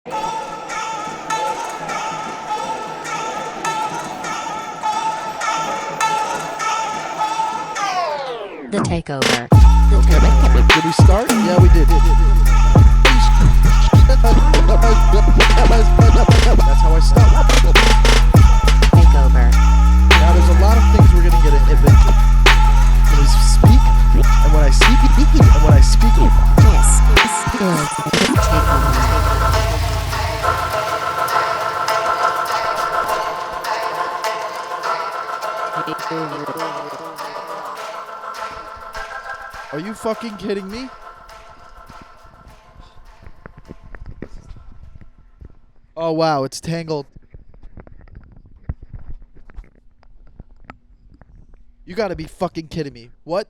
The Takeover. Okay, did we start? Yeah, we did. That's how I start. Takeover. Now, there's a lot of things we're going to get into. When I speak, and when I speak, and when I speak. This is the Takeover. Are you fucking kidding me? Oh, wow, it's tangled. You gotta be fucking kidding me. What?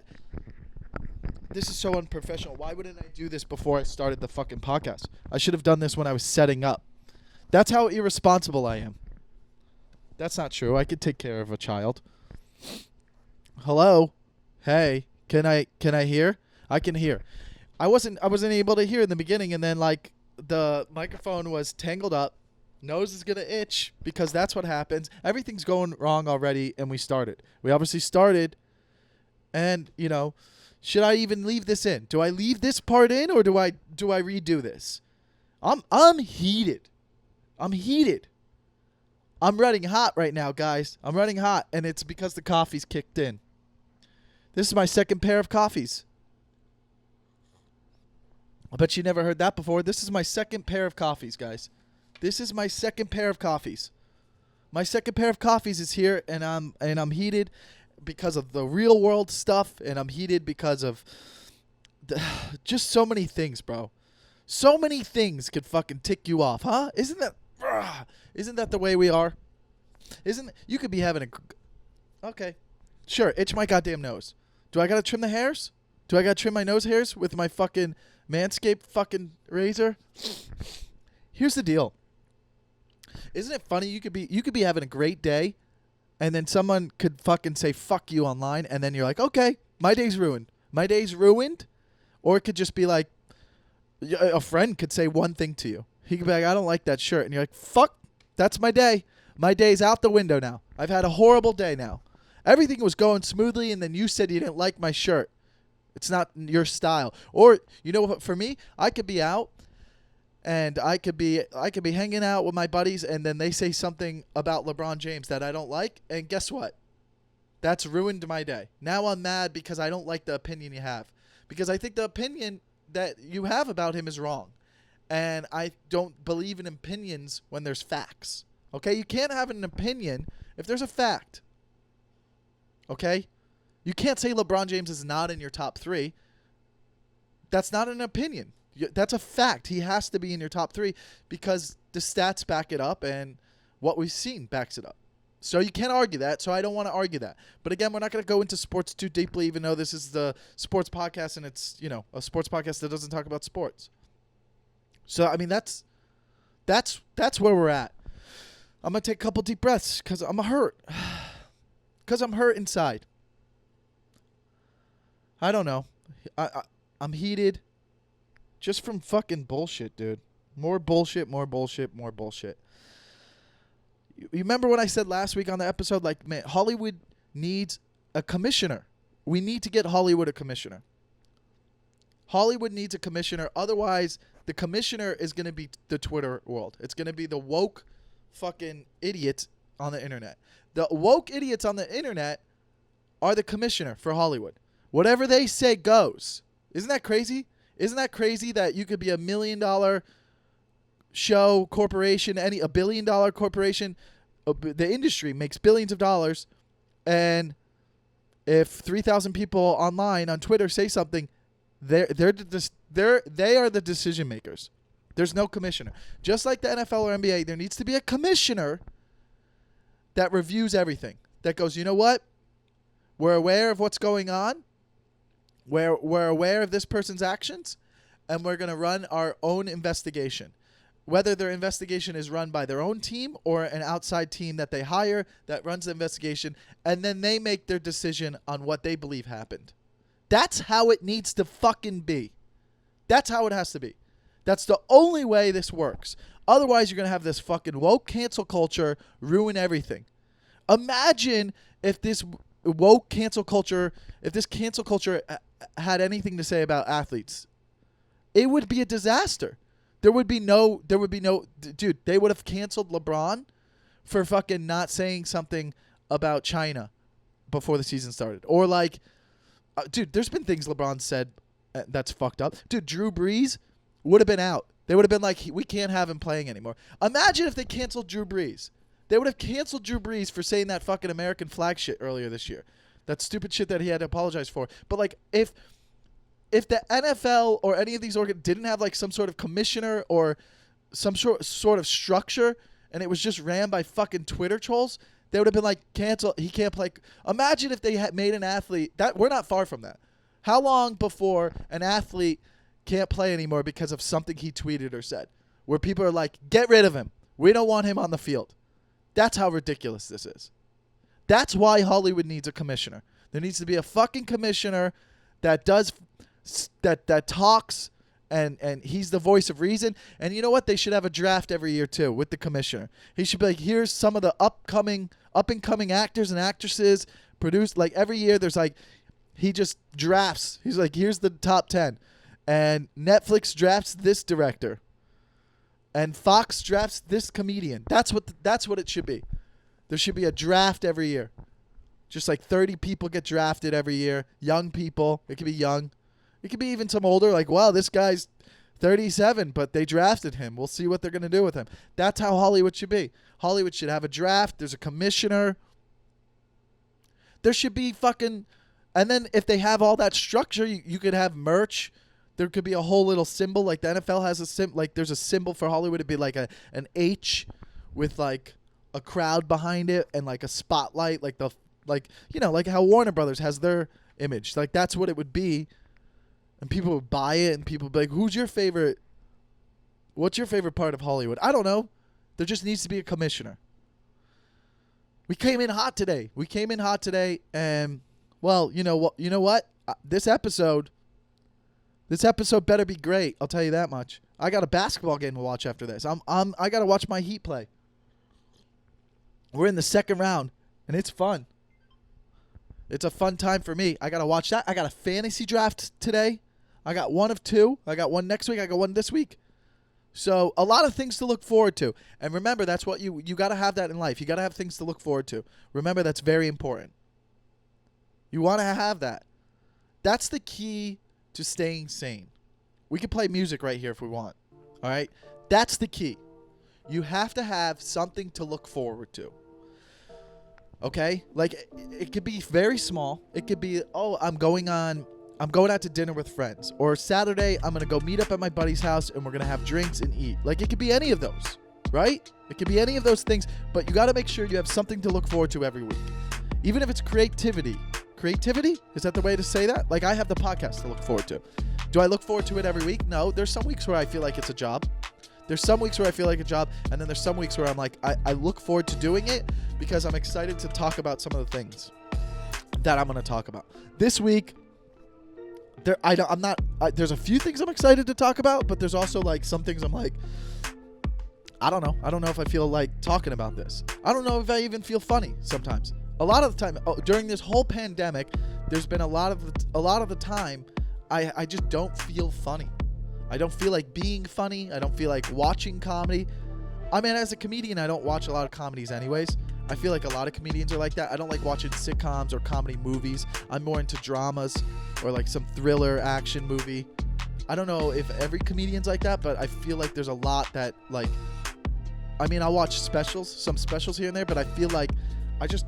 This is so unprofessional. Why wouldn't I do this before I started the fucking podcast? I should have done this when I was setting up. That's how irresponsible I am. That's not true. I could take care of a child. Hello? Hey. Can I hear? I can hear. I wasn't able to hear in the beginning, and then like the microphone was tangled up. Nose is gonna itch because that's what happens. Everything's going wrong already, and we started. We obviously started, and you know, should I even leave this in? Do I leave this part in, or do I redo this? I'm heated. I'm heated. I'm running hot right now, guys. I'm running hot, and it's because the coffee's kicked in. This is my second pair of coffees. I bet you never heard that before. This is my second pair of coffees, guys. This is my second pair of coffees. My second pair of coffees is here, and I'm heated because of the real world stuff, and I'm heated because of just so many things, bro. So many things could fucking tick you off, huh? Isn't that the way we are? You could be having a okay. Sure, itch my goddamn nose. Do I gotta trim the hairs? Do I gotta trim my nose hairs with my fucking Manscaped fucking razor? Here's the deal. Isn't it funny? You could be having a great day, and then someone could fucking say fuck you online, and then you're like, okay, my day's ruined. My day's ruined. Or it could just be like, a friend could say one thing to you. He could be like, I don't like that shirt. And you're like, fuck, that's my day. My day's out the window now. I've had a horrible day now. Everything was going smoothly, and then you said you didn't like my shirt. It's not your style. Or, you know what, for me, I could be out, and I could be hanging out with my buddies, and then they say something about LeBron James that I don't like, and guess what? That's ruined my day. Now I'm mad because I don't like the opinion you have. Because I think the opinion that you have about him is wrong. And I don't believe in opinions when there's facts. Okay? You can't have an opinion if there's a fact. Okay? You can't say LeBron James is not in your top 3. That's not an opinion. That's a fact. He has to be in your top 3 because the stats back it up and what we've seen backs it up. So you can't argue that, so I don't want to argue that. But again, we're not going to go into sports too deeply, even though this is the sports podcast and it's, you know, a sports podcast that doesn't talk about sports. So, I mean, that's where we're at. I'm going to take a couple deep breaths because I'm hurt. Because I'm hurt inside. I don't know. I'm heated just from fucking bullshit, dude. More bullshit, more bullshit, more bullshit. You remember what I said last week on the episode? Like, man, Hollywood needs a commissioner. We need to get Hollywood a commissioner. Hollywood needs a commissioner. Otherwise, the commissioner is going to be the Twitter world. It's going to be the woke fucking idiots on the internet. The woke idiots on the internet are the commissioner for Hollywood. Whatever they say goes. Isn't that crazy? Isn't that crazy that you could be $1 million show corporation, a $1 billion corporation, the industry makes billions of dollars, and if 3,000 people online on Twitter say something, they are the decision makers. There's no commissioner. Just like the NFL or NBA, there needs to be a commissioner that reviews everything. That goes, you know what? We're aware of what's going on. We're aware of this person's actions, and we're going to run our own investigation. Whether their investigation is run by their own team or an outside team that they hire that runs the investigation, and then they make their decision on what they believe happened. That's how it needs to fucking be. That's how it has to be. That's the only way this works. Otherwise, you're going to have this fucking woke cancel culture ruin everything. Imagine if this woke cancel culture, if this cancel culture had anything to say about athletes. It would be a disaster. There would be no, dude, they would have canceled LeBron for fucking not saying something about China before the season started. Or like, dude, there's been things LeBron said that's fucked up. Dude, Drew Brees would have been out. They would have been like, we can't have him playing anymore. Imagine if they canceled Drew Brees. They would have canceled Drew Brees for saying that fucking American flag shit earlier this year. That stupid shit that he had to apologize for. But like, if the NFL or any of these organs didn't have like some sort of commissioner or some sort of structure, and it was just ran by fucking Twitter trolls, they would have been like, cancel, he can't play. Imagine if they had made an athlete, that we're not far from that. How long before an athlete can't play anymore because of something he tweeted or said, where people are like, get rid of him. We don't want him on the field. That's how ridiculous this is. That's why Hollywood needs a commissioner. There needs to be a fucking commissioner that does that talks, and he's the voice of reason. And you know what? They should have a draft every year too with the commissioner. He should be like, here's some of the up and coming actors and actresses produced. Like every year, there's like, he just drafts. He's like, here's the top 10, and Netflix drafts this director, and Fox drafts this comedian. That's what it should be. There should be a draft every year. Just like 30 people get drafted every year. Young people. It could be young. It could be even some older. Like, wow, this guy's 37, but they drafted him. We'll see what they're going to do with him. That's how Hollywood should be. Hollywood should have a draft. There's a commissioner. There should be fucking... And then if they have all that structure, you could have merch. There could be a whole little symbol. Like the NFL has a symbol. Like there's a symbol for Hollywood. It'd be like an H with like a crowd behind it and like a spotlight. Like like how Warner Brothers has their image. Like that's what it would be. And people would buy it, and people would be like, who's your favorite? What's your favorite part of Hollywood? I don't know. There just needs to be a commissioner. We came in hot today. And, well, you know what? This episode better be great. I'll tell you that much. I got a basketball game to watch after this. I got to watch my Heat play. We're in the second round, and it's fun. It's a fun time for me. I got to watch that. I got a fantasy draft today. I got one of two. I got one next week. I got one this week. So a lot of things to look forward to. And remember, that's what you got to have that in life. You got to have things to look forward to. Remember, that's very important. You want to have that. That's the key to staying sane. We can play music right here if we want. All right? That's the key. You have to have something to look forward to. Okay? Like, it could be very small. It could be, I'm going out to dinner with friends. Or Saturday, I'm going to go meet up at my buddy's house and we're going to have drinks and eat. Like, it could be any of those, right? It could be any of those things, but you got to make sure you have something to look forward to every week. Even if it's creativity. Creativity? Is that the way to say that? Like, I have the podcast to look forward to. Do I look forward to it every week? No. There's some weeks where I feel like it's a job. There's some weeks where I feel like a job, and then there's some weeks where I'm like, I look forward to doing it because I'm excited to talk about some of the things that I'm going to talk about. This week, there's a few things I'm excited to talk about, but there's also like some things I'm like, I don't know. I don't know if I feel like talking about this. I don't know if I even feel funny sometimes. A lot of the time, during this whole pandemic, there's been a lot of the time, I just don't feel funny. I don't feel like being funny. I don't feel like watching comedy. I mean, as a comedian, I don't watch a lot of comedies anyways. I feel like a lot of comedians are like that. I don't like watching sitcoms or comedy movies. I'm more into dramas or like some thriller action movie. I don't know if every comedian's like that, but I feel like there's a lot that like, I mean, I'll watch some specials here and there, but I feel like I just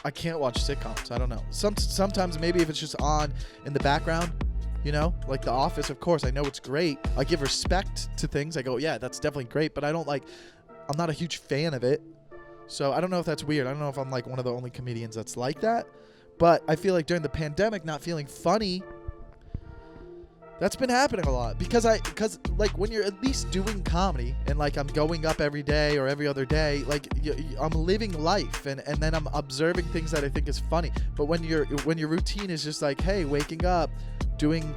I can't watch sitcoms. I don't know. Sometimes maybe if it's just on in the background, you know, like The Office, of course, I know it's great. I give respect to things. I go, yeah, that's definitely great, but I'm not a huge fan of it. So I don't know if that's weird. I don't know if I'm like one of the only comedians that's like that, but I feel like during the pandemic, not feeling funny, that's been happening a lot because like when you're at least doing comedy and like I'm going up every day or every other day, like I'm living life and then I'm observing things that I think is funny. But when your routine is just like, hey, waking up, doing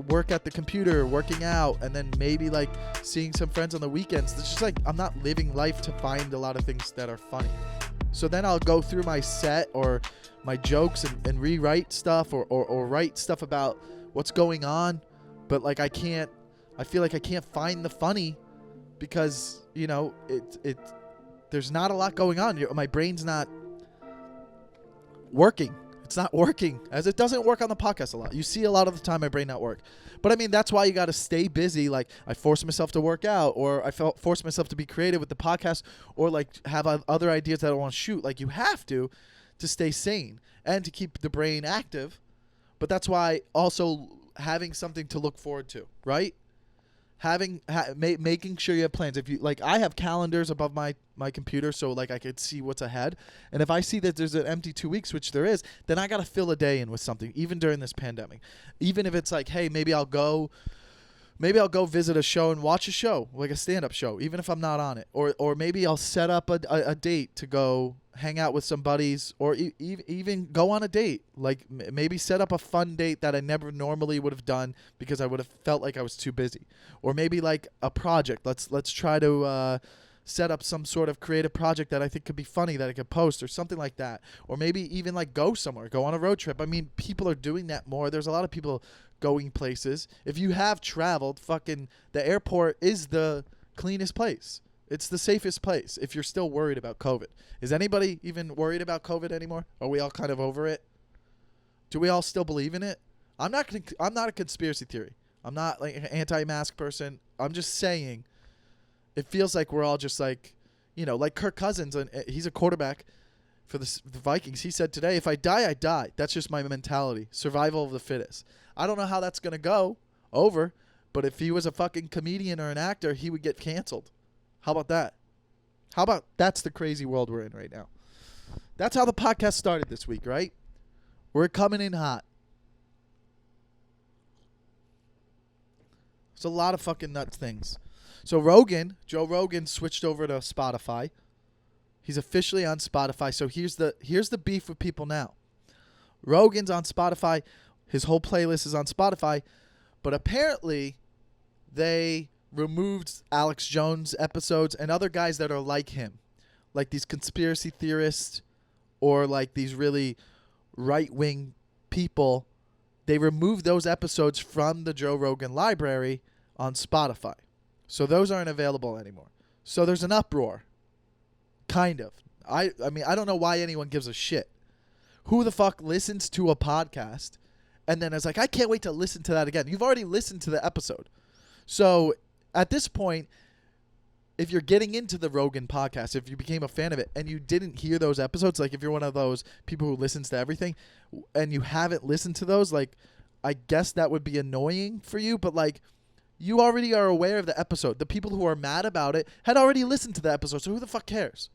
work at the computer, working out, and then maybe like seeing some friends on the weekends. It's just like I'm not living life to find a lot of things that are funny. So then I'll go through my set or my jokes and rewrite stuff or write stuff about what's going on. But like I feel like I can't find the funny because, you know, there's not a lot going on. My brain's not working. It's not working, as it doesn't work on the podcast a lot. You see a lot of the time my brain not work. But I mean, that's why you got to stay busy. Like I force myself to work out, or I force myself to be creative with the podcast, or like have other ideas that I want to shoot. Like you have to stay sane and to keep the brain active. But that's why also having something to look forward to, right? Making sure you have plans. If you like, I have calendars above my computer, so like I could see what's ahead. And if I see that there's an empty 2 weeks, which there is, then I gotta fill a day in with something. Even during this pandemic, even if it's like, hey, maybe I'll go visit a show and watch a show, like a stand-up show, even if I'm not on it. Or maybe I'll set up a date to go hang out with some buddies, or even go on a date. Like maybe set up a fun date that I never normally would have done because I would have felt like I was too busy. Or maybe like a project. Let's try to set up some sort of creative project that I think could be funny that I could post or something like that. Or maybe even like go somewhere, go on a road trip. I mean, people are doing that more. There's a lot of people going places. If you have traveled, fucking the airport is the cleanest place. It's the safest place if you're still worried about COVID. Is anybody even worried about COVID anymore? Are we all kind of over it? Do we all still believe in it? I'm not a conspiracy theory. I'm not like an anti-mask person. I'm just saying it feels like we're all just like, you know, like Kirk Cousins, and he's a quarterback for the Vikings. He said today, if I die, I die. That's just my mentality. Survival of the fittest. I don't know how that's going to go over, but if he was a fucking comedian or an actor, he would get canceled. How about that? How about that's the crazy world we're in right now? That's how the podcast started this week, right? We're coming in hot. It's a lot of fucking nuts things. So Joe Rogan switched over to Spotify. He's officially on Spotify. So here's the beef with people now. Rogan's on Spotify. His whole playlist is on Spotify. But apparently they removed Alex Jones episodes and other guys that are like him, like these conspiracy theorists or like these really right-wing people. They removed those episodes from the Joe Rogan library on Spotify. So those aren't available anymore. So there's an uproar. Kind of. I mean, I don't know why anyone gives a shit. Who the fuck listens to a podcast and then is like, I can't wait to listen to that again? You've already listened to the episode. So at this point, if you're getting into the Rogan podcast, if you became a fan of it and you didn't hear those episodes, like if you're one of those people who listens to everything and you haven't listened to those, like I guess that would be annoying for you, but like you already are aware of the episode. The people who are mad about it had already listened to the episode, so who the fuck cares?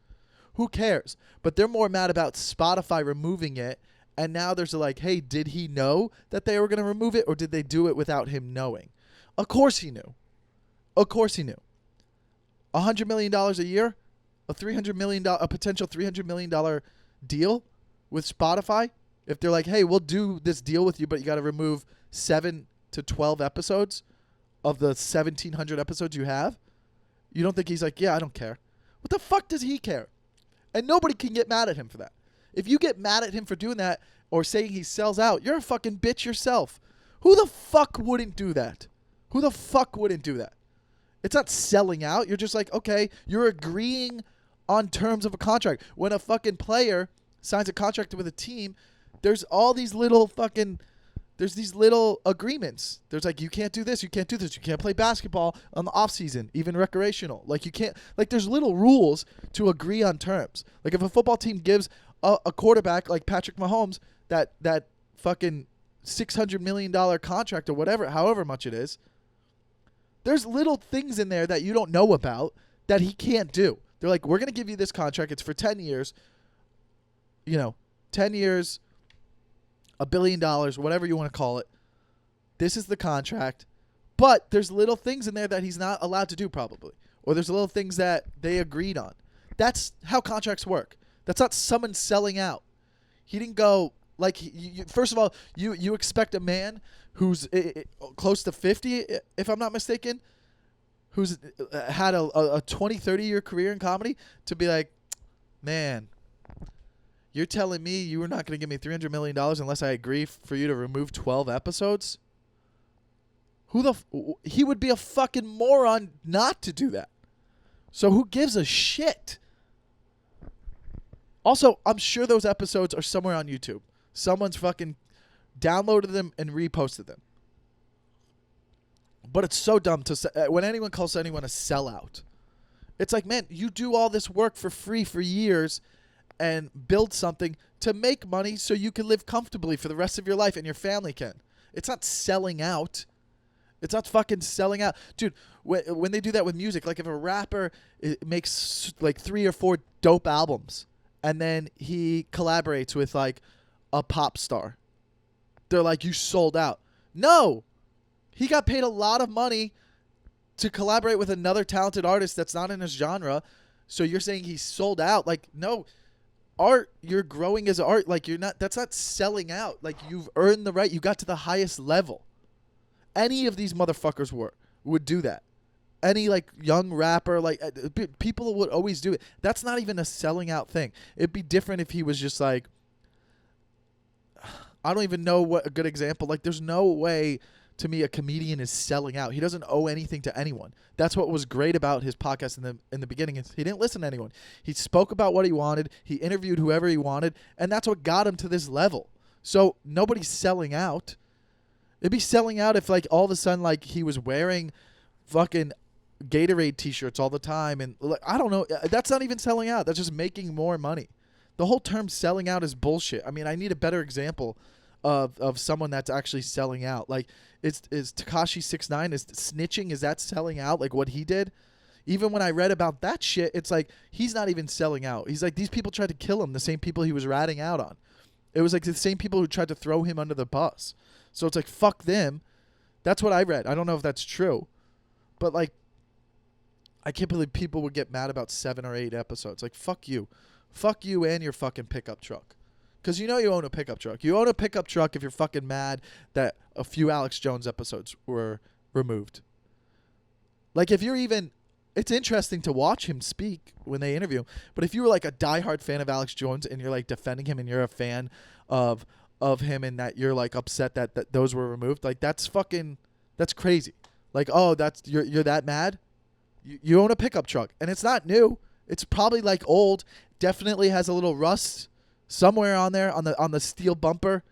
Who cares? But they're more mad about Spotify removing it, and now there's like, hey, did he know that they were going to remove it, or did they do it without him knowing? Of course he knew. Of course he knew. $100 million a year, a potential $300 million deal with Spotify. If they're like, hey, we'll do this deal with you, but you got to remove 7 to 12 episodes of the 1,700 episodes you have. You don't think he's like, yeah, I don't care. What the fuck does he care? And nobody can get mad at him for that. If you get mad at him for doing that or saying he sells out, you're a fucking bitch yourself. Who the fuck wouldn't do that? Who the fuck wouldn't do that? It's not selling out. You're just like, okay, you're agreeing on terms of a contract. When a fucking player signs a contract with a team, there's all these little fucking, there's these little agreements. There's like, you can't do this, you can't do this, you can't play basketball on the off season, even recreational. Like you can't, like there's little rules to agree on terms. Like if a football team gives a quarterback like Patrick Mahomes that fucking $600 million contract or whatever, however much it is, there's little things in there that you don't know about that he can't do. They're like, we're going to give you this contract. It's for 10 years, 10 years, $1 billion, whatever you want to call it. This is the contract. But there's little things in there that he's not allowed to do probably. Or there's little things that they agreed on. That's how contracts work. That's not someone selling out. He didn't go, Like, first of all, you expect a man who's close to 50, if I'm not mistaken, who's had a 20, 30-year career in comedy, to be like, man, you're telling me you were not going to give me $300 million unless I agree for you to remove 12 episodes? He would be a fucking moron not to do that. So who gives a shit? Also, I'm sure those episodes are somewhere on YouTube. Someone's fucking downloaded them and reposted them. But it's so dumb when anyone calls anyone a sellout. It's like, man, you do all this work for free for years and build something to make money so you can live comfortably for the rest of your life and your family can. It's not selling out. It's not fucking selling out. Dude, when they do that with music, like if a rapper makes like 3 or 4 dope albums and then he collaborates with like a pop star, they're like, you sold out. No, he got paid a lot of money to collaborate with another talented artist that's not in his genre. So you're saying he's sold out? Like, no, art, you're growing as art. Like, that's not selling out. Like, you've earned the right. You got to the highest level. Any of these motherfuckers would do that. Any like young rapper, like people would always do it. That's not even a selling out thing. It'd be different if he was just like, I don't even know what a good example. Like, there's no way to me a comedian is selling out. He doesn't owe anything to anyone. That's what was great about his podcast in the beginning. Is he didn't listen to anyone. He spoke about what he wanted. He interviewed whoever he wanted, and that's what got him to this level. So nobody's selling out. It'd be selling out if like all of a sudden like he was wearing fucking Gatorade t-shirts all the time, and like, I don't know. That's not even selling out. That's just making more money. The whole term selling out is bullshit. I mean, I need a better example of someone that's actually selling out. Like, is Tekashi 6ix9ine is snitching? Is that selling out? Like what he did? Even when I read about that shit, it's like he's not even selling out. He's like, these people tried to kill him, the same people he was ratting out on. It was like the same people who tried to throw him under the bus. So it's like, fuck them. That's what I read. I don't know if that's true. But like, I can't believe people would get mad about 7 or 8 episodes. Like, fuck you. Fuck you and your fucking pickup truck. Because you know you own a pickup truck. You own a pickup truck if you're fucking mad that a few Alex Jones episodes were removed. Like, if you're even... It's interesting to watch him speak when they interview him. But if you were like a diehard fan of Alex Jones and you're like defending him and you're a fan of him and that you're like upset that those were removed, like that's crazy. Like, oh, you're that mad? You own a pickup truck and it's not new. It's probably like old. Definitely has a little rust somewhere on there on the steel bumper.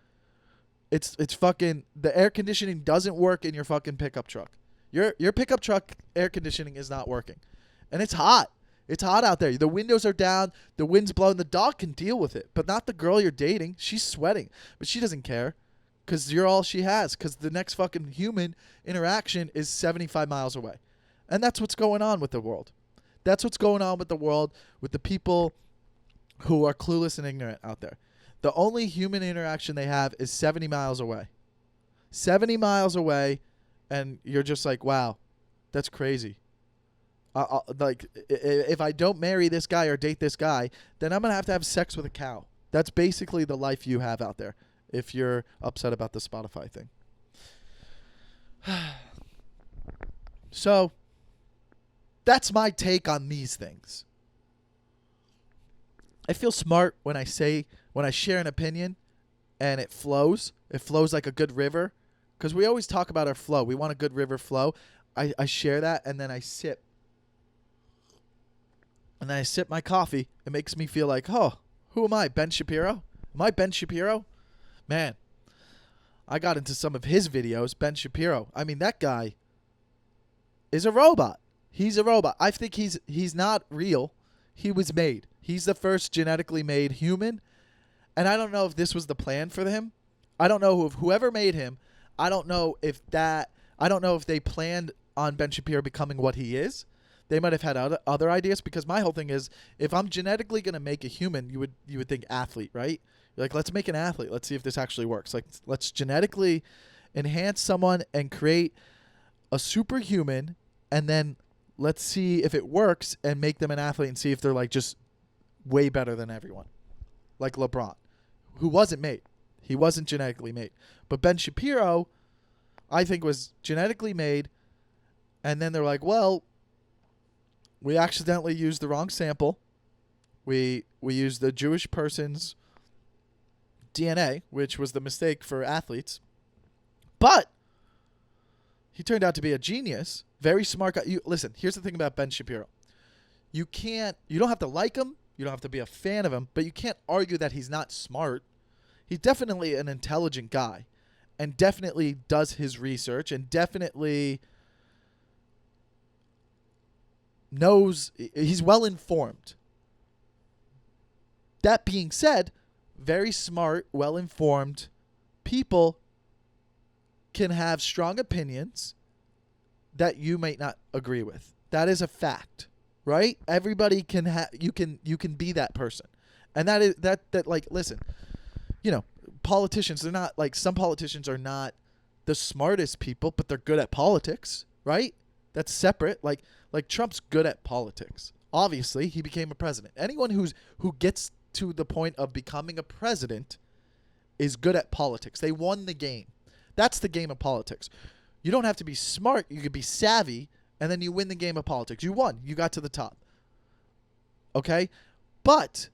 It's fucking, the air conditioning doesn't work in your fucking pickup truck. Your pickup truck air conditioning is not working. And it's hot. It's hot out there. The windows are down. The wind's blowing. The dog can deal with it, but not the girl you're dating. She's sweating, but she doesn't care because you're all she has, because the next fucking human interaction is 75 miles away. And that's what's going on with the world. That's what's going on with the world, with the people who are clueless and ignorant out there. The only human interaction they have is 70 miles away. 70 miles away, and you're just like, wow, that's crazy. Like, if I don't marry this guy or date this guy, then I'm going to have sex with a cow. That's basically the life you have out there if you're upset about the Spotify thing. So, that's my take on these things. I feel smart when I share an opinion and it flows. It flows like a good river. Because we always talk about our flow. We want a good river flow. I share that and then I sip. And then I sip my coffee. It makes me feel like, oh, who am I? Ben Shapiro? Am I Ben Shapiro? Man, I got into some of his videos. Ben Shapiro. I mean, that guy is a robot. He's a robot. I think he's not real. He was made. He's the first genetically made human. And I don't know if this was the plan for him. I don't know whoever made him. I don't know if they planned on Ben Shapiro becoming what he is. They might have had other ideas, because my whole thing is, if I'm genetically going to make a human, you would think athlete, right? You're like, let's make an athlete. Let's see if this actually works. Like, let's genetically enhance someone and create a superhuman, and then let's see if it works and make them an athlete and see if they're like just way better than everyone. Like LeBron, who wasn't made. He wasn't genetically made. But Ben Shapiro, I think, was genetically made. And then they're like, well, we accidentally used the wrong sample. We used the Jewish person's DNA, which was the mistake for athletes. But he turned out to be a genius, very smart guy. Listen, here's the thing about Ben Shapiro. You don't have to like him. You don't have to be a fan of him, but you can't argue that he's not smart. He's definitely an intelligent guy and definitely does his research and definitely knows, he's well informed. That being said, very smart, well informed people can have strong opinions that you might not agree with. That is a fact, right? Everybody can you can be that person. And that is that like, listen, you know, politicians, they're not like, some politicians are not the smartest people, but they're good at politics, right? That's separate. Like Trump's good at politics. Obviously, he became a president. Anyone who gets to the point of becoming a president is good at politics. They won the game. That's the game of politics. You don't have to be smart. You could be savvy, and then you win the game of politics. You won. You got to the top. Okay? But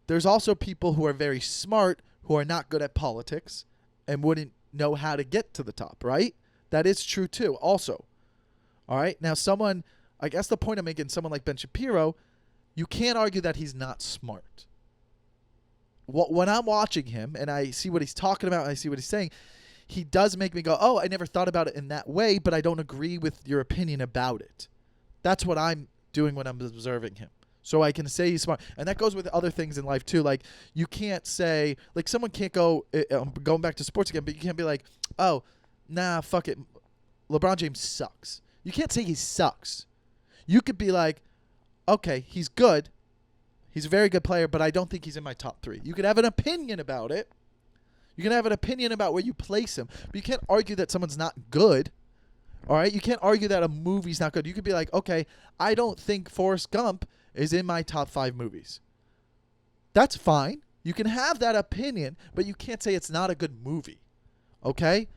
there's also people who are very smart who are not good at politics and wouldn't know how to get to the top, right? That is true too also. All right? Now I guess the point I'm making, someone like Ben Shapiro, you can't argue that he's not smart. When I'm watching him and I see what he's talking about and I see what he's saying, he does make me go, oh, I never thought about it in that way, but I don't agree with your opinion about it. That's what I'm doing when I'm observing him. So I can say he's smart. And that goes with other things in life too. Like, you can't say, like, someone can't go, going back to sports again, but you can't be like, oh, nah, fuck it, LeBron James sucks. You can't say he sucks. You could be like, okay, he's good. He's a very good player, but I don't think he's in my top 3. You could have an opinion about it. You can have an opinion about where you place him, but you can't argue that someone's not good. All right? You can't argue that a movie's not good. You could be like, okay, I don't think Forrest Gump is in my top 5 movies. That's fine. You can have that opinion, but you can't say it's not a good movie. Okay?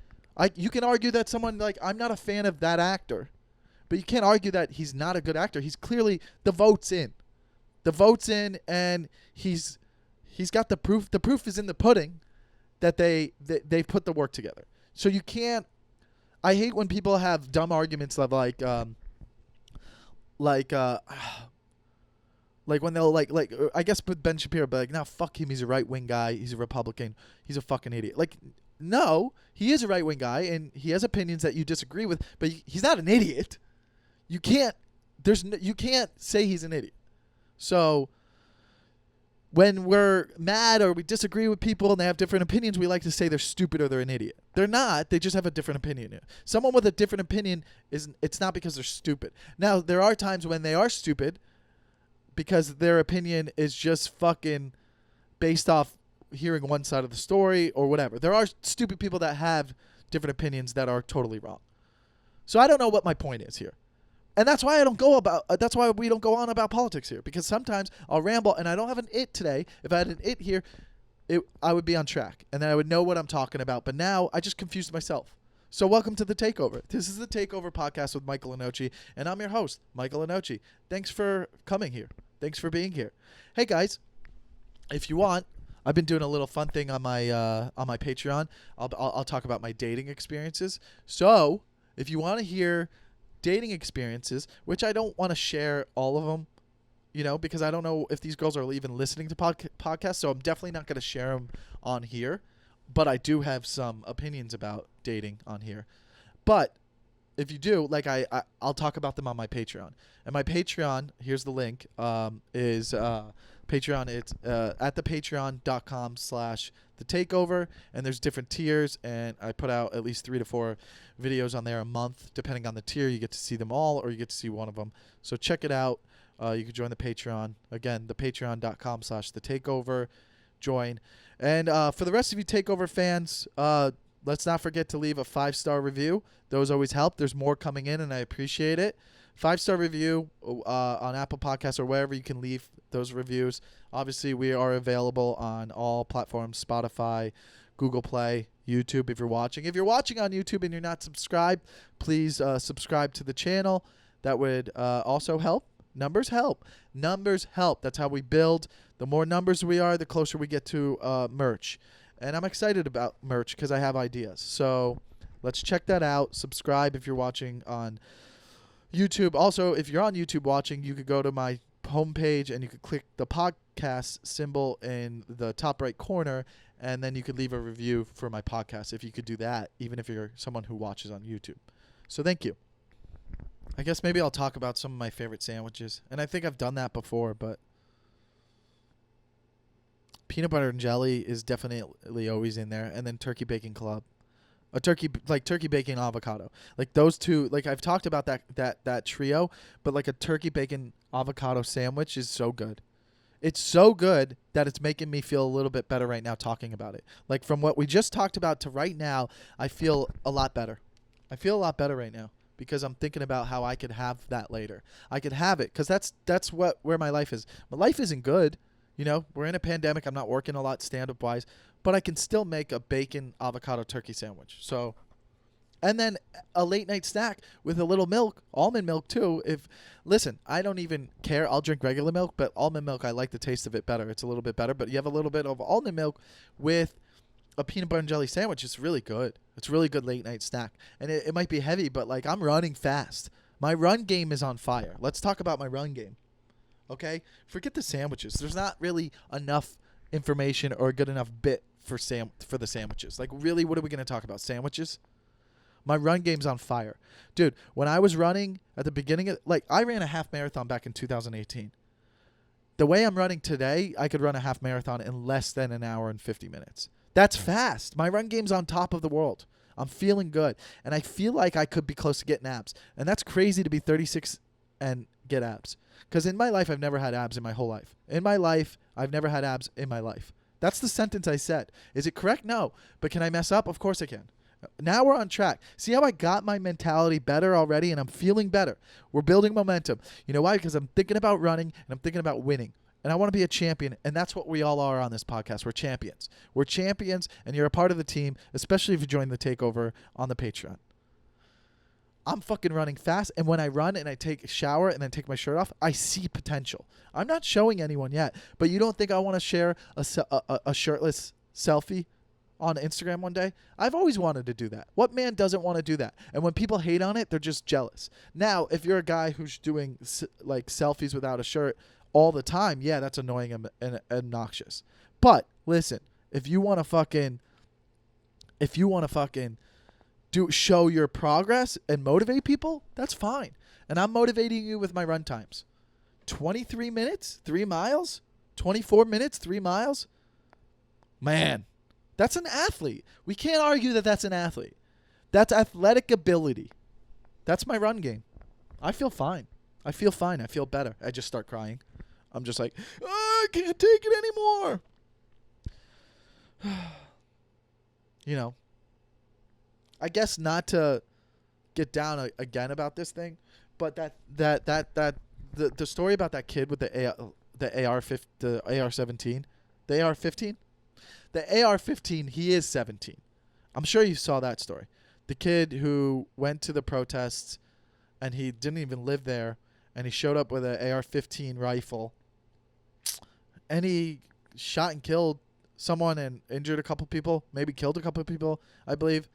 You can argue that someone, like, I'm not a fan of that actor, but you can't argue that he's not a good actor. He's clearly, the vote's in. The vote's in, and he's got the proof. The proof is in the pudding that they put the work together. So you can't. I hate when people have dumb arguments of like when they'll like I guess with Ben Shapiro, but like, nah, fuck him. He's a right wing guy. He's a Republican. He's a fucking idiot. Like, no, he is a right wing guy, and he has opinions that you disagree with, but he's not an idiot. You can't. You can't say he's an idiot. So when we're mad or we disagree with people and they have different opinions, we like to say they're stupid or they're an idiot. They're not. They just have a different opinion. Someone with a different opinion, it's not because they're stupid. Now, there are times when they are stupid because their opinion is just fucking based off hearing one side of the story or whatever. There are stupid people that have different opinions that are totally wrong. So I don't know what my point is here. And that's why that's why we don't go on about politics here, because sometimes I'll ramble and I don't have an it today. If I had an it here, I would be on track and then I would know what I'm talking about. But now I just confused myself. So welcome to the Takeover. This is the Takeover podcast with Michael Lenoci, and I'm your host, Michael Lenoci. Thanks for coming here. Thanks for being here. Hey guys, if you want, I've been doing a little fun thing on my Patreon. I'll talk about my dating experiences. So if you want to hear dating experiences, which I don't want to share all of them, because I don't know if these girls are even listening to podcasts, so I'm definitely not going to share them on here, but I do have some opinions about dating on here. But if you do, like, I'll talk about them on my Patreon. And my Patreon, here's the link, is Patreon. It's at thepatreon.com/thetakeover, and there's different tiers, and I put out at least 3 to 4 videos on there a month. Depending on the tier, you get to see them all or you get to see one of them. So check it out. You can join the Patreon. Again, thepatreon.com/thetakeover. Join. And for the rest of you Takeover fans, let's not forget to leave a 5-star review. Those always help. There's more coming in, and I appreciate it. 5-star review on Apple Podcasts or wherever you can leave those reviews. Obviously, we are available on all platforms, Spotify, Google Play, YouTube if you're watching. If you're watching on YouTube and you're not subscribed, please subscribe to the channel. That would also help. Numbers help. Numbers help. That's how we build. The more numbers we are, the closer we get to merch. And I'm excited about merch because I have ideas. So let's check that out. Subscribe if you're watching on YouTube. Also, if you're on YouTube watching, you could go to my homepage and you could click the podcast symbol in the top right corner, and then you could leave a review for my podcast if you could do that, even if you're someone who watches on YouTube. So thank you. I guess maybe I'll talk about some of my favorite sandwiches. And I think I've done that before, but peanut butter and jelly is definitely always in there. And then turkey bacon club. Turkey bacon avocado. Like those two, like I've talked about that trio, but like a turkey bacon avocado sandwich is so good. It's so good that it's making me feel a little bit better right now talking about it. Like from what we just talked about to right now, I feel a lot better. I feel a lot better right now because I'm thinking about how I could have that later. I could have it because that's where my life is. My life isn't good. You know, we're in a pandemic. I'm not working a lot stand-up wise, but I can still make a bacon avocado turkey sandwich. So, and then a late night snack with a little milk, almond milk too. Listen, I don't even care. I'll drink regular milk, but almond milk, I like the taste of it better. It's a little bit better, but you have a little bit of almond milk with a peanut butter and jelly sandwich. It's really good. It's really good late night snack. And it might be heavy, but like I'm running fast. My run game is on fire. Let's talk about my run game. Okay? Forget the sandwiches. There's not really enough information or a good enough bit for the sandwiches. Like really, what are we going to talk about? Sandwiches? My run game's on fire. Dude, when I was running at the beginning of, like, I ran a half marathon back in 2018. The way I'm running today, I could run a half marathon in less than an hour and 50 minutes. That's fast. My run game's on top of the world. I'm feeling good. And I feel like I could be close to getting abs. And that's crazy to be 36 and get abs. Because in my life, I've never had abs in my whole life. In my life, I've never had abs in my life. That's the sentence I said. Is it correct? No. But can I mess up? Of course I can. Now we're on track. See how I got my mentality better already, and I'm feeling better. We're building momentum. You know why? Because I'm thinking about running, and I'm thinking about winning. And I want to be a champion, and that's what we all are on this podcast. We're champions. We're champions, and you're a part of the team, especially if you join the Takeover on the Patreon. I'm fucking running fast, and when I run and I take a shower and then take my shirt off, I see potential. I'm not showing anyone yet, but you don't think I want to share a shirtless selfie on Instagram one day? I've always wanted to do that. What man doesn't want to do that? And when people hate on it, they're just jealous. Now, if you're a guy who's doing like selfies without a shirt all the time, yeah, that's annoying and obnoxious. But listen, if you want to fucking show your progress and motivate people, that's fine. And I'm motivating you with my run times. 23 minutes, 3 miles, 24 minutes, 3 miles. Man, that's an athlete. We can't argue that that's an athlete. That's athletic ability. That's my run game. I feel fine. I feel fine. I feel better. I just start crying. I'm just like, oh, I can't take it anymore. You know, I guess not to get down again about this thing, but the story about that kid with the AR-15, the AR-15, the AR-15, he is 17. I'm sure you saw that story. The kid who went to the protests and he didn't even live there, and he showed up with an AR-15 rifle, and he shot and killed someone and injured a couple people, maybe killed a couple people, I believe.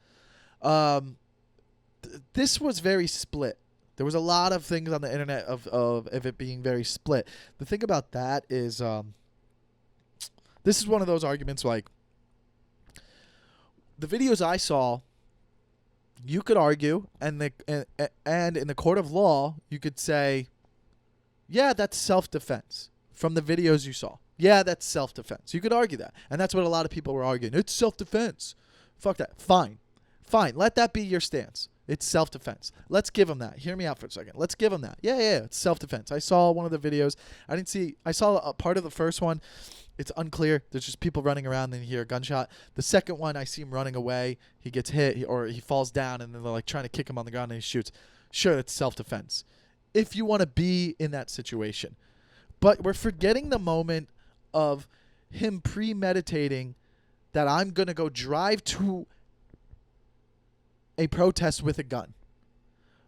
This was very split. There was a lot of things on the internet of it being very split. The thing about that is, this is one of those arguments like, the videos I saw, you could argue, and in the court of law, you could say, yeah, that's self-defense from the videos you saw. Yeah, that's self-defense. You could argue that. And that's what a lot of people were arguing. It's self-defense. Fuck that. Fine. Let that be your stance. It's self-defense. Let's give them that. Hear me out for a second. Let's give them that. Yeah, it's self-defense. I saw one of the videos. I saw a part of the first one. It's unclear. There's just people running around and you hear a gunshot. The second one, I see him running away. He gets hit or he falls down and then they're like trying to kick him on the ground and he shoots. Sure, it's self-defense. if you want to be in that situation. But we're forgetting the moment of him premeditating that I'm going to go drive to a protest with a gun.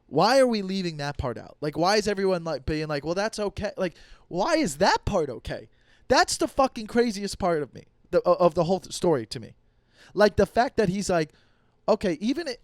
Why are we leaving that part out? Like, why is everyone like being like, well, that's okay? Like, why is that part okay? That's the fucking craziest part of me, of the whole story to me. Like, the fact that he's like, okay,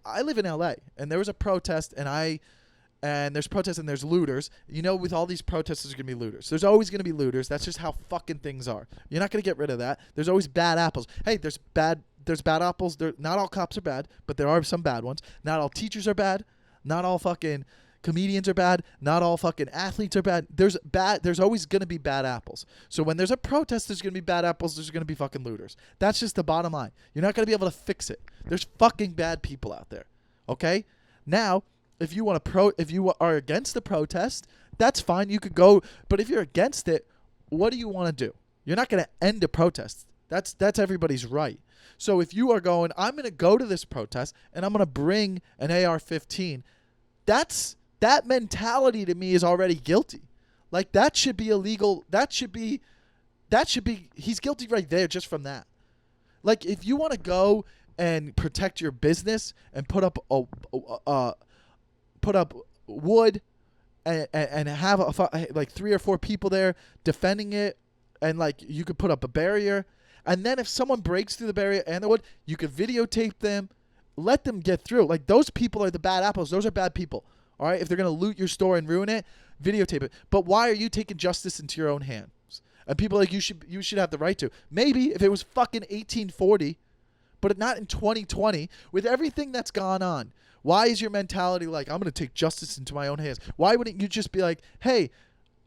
I live in LA, and there was a protest, and there's protests and there's looters. You know, with all these protests, there's going to be looters. There's always going to be looters. That's just how fucking things are. You're not going to get rid of that. There's always bad apples. Hey, there's bad apples. Not all cops are bad, but there are some bad ones. Not all teachers are bad. Not all fucking comedians are bad. Not all fucking athletes are bad. There's always going to be bad apples. So when there's a protest, there's going to be bad apples. There's going to be fucking looters. That's just the bottom line. You're not going to be able to fix it. There's fucking bad people out there. Okay? Now, if you are against the protest, that's fine. You could go, but if you're against it, what do you want to do? You're not going to end a protest. That's everybody's right. So if you are going, I'm going to go to this protest and I'm going to bring an AR-15, that mentality to me is already guilty. Like, that should be illegal. He's guilty right there just from that. Like, if you want to go and protect your business and put up wood and have like 3 or 4 people there defending it, and like you could put up a barrier, and then if someone breaks through the barrier and the wood, you could videotape them, let them get through. Like, those people are the bad apples. Those are bad people. All right, if they're gonna loot your store and ruin it, videotape it. But why are you taking justice into your own hands? And people are like, you should have the right to. Maybe if it was fucking 1840, but not in 2020 with everything that's gone on. Why is your mentality like, I'm going to take justice into my own hands? Why wouldn't you just be like, hey,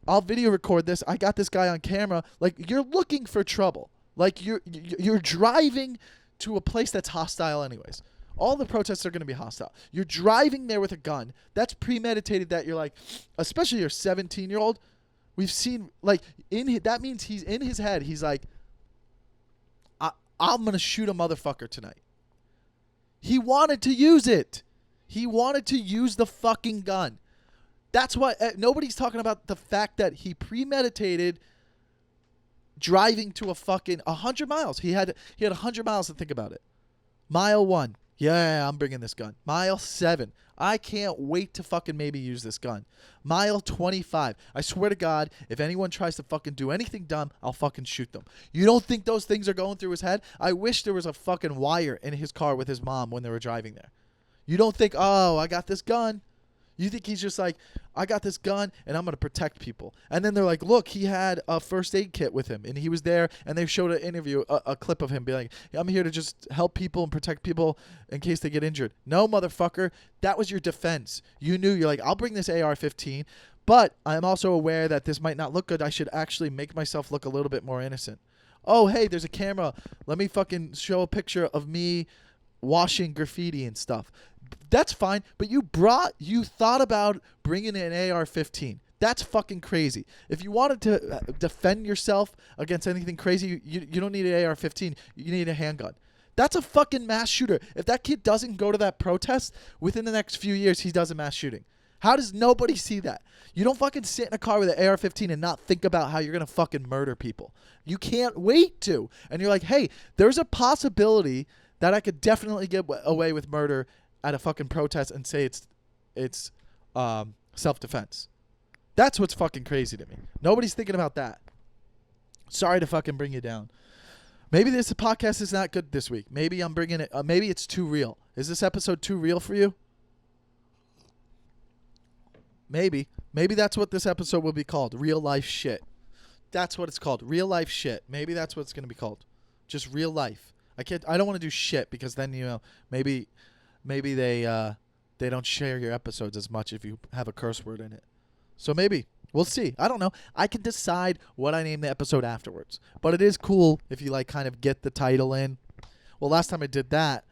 I'll video record this. I got this guy on camera. Like, you're looking for trouble. Like, you're driving to a place that's hostile anyways. All the protests are going to be hostile. You're driving there with a gun. That's premeditated that you're like, especially your 17-year-old. We've seen, like, that means he's in his head. He's like, I'm going to shoot a motherfucker tonight. He wanted to use it. He wanted to use the fucking gun. That's why nobody's talking about the fact that he premeditated driving to a fucking 100 miles. He had 100 miles to think about it. Mile 1. Yeah, I'm bringing this gun. Mile 7. I can't wait to fucking maybe use this gun. Mile 25. I swear to God, if anyone tries to fucking do anything dumb, I'll fucking shoot them. You don't think those things are going through his head? I wish there was a fucking wire in his car with his mom when they were driving there. You don't think, oh, I got this gun. You think he's just like, I got this gun and I'm going to protect people. And then they're like, look, he had a first aid kit with him and he was there, and they showed an interview, a clip of him being like, I'm here to just help people and protect people in case they get injured. No, motherfucker. That was your defense. You knew, you're like, I'll bring this AR-15, but I'm also aware that this might not look good. I should actually make myself look a little bit more innocent. Oh, hey, there's a camera. Let me fucking show a picture of me washing graffiti and stuff. That's fine, but you thought about bringing an AR-15. That's fucking crazy. If you wanted to defend yourself against anything crazy, you don't need an AR-15. You need a handgun. That's a fucking mass shooter. If that kid doesn't go to that protest, within the next few years, he does a mass shooting. How does nobody see that? You don't fucking sit in a car with an AR-15 and not think about how you're going to fucking murder people. You can't wait to. And you're like, hey, there's a possibility that I could definitely get away with murder at a fucking protest and say it's self-defense. That's what's fucking crazy to me. Nobody's thinking about that. Sorry to fucking bring you down. Maybe this podcast is not good this week. Maybe I'm bringing it. Maybe it's too real. Is this episode too real for you? Maybe. Maybe that's what this episode will be called. Real life shit. That's what it's called. Real life shit. Maybe that's what it's going to be called. Just real life. I don't want to do shit because then, you know, maybe they don't share your episodes as much if you have a curse word in it. So maybe. We'll see. I don't know. I can decide what I name the episode afterwards. But it is cool if you like kind of get the title in. Well, last time I did that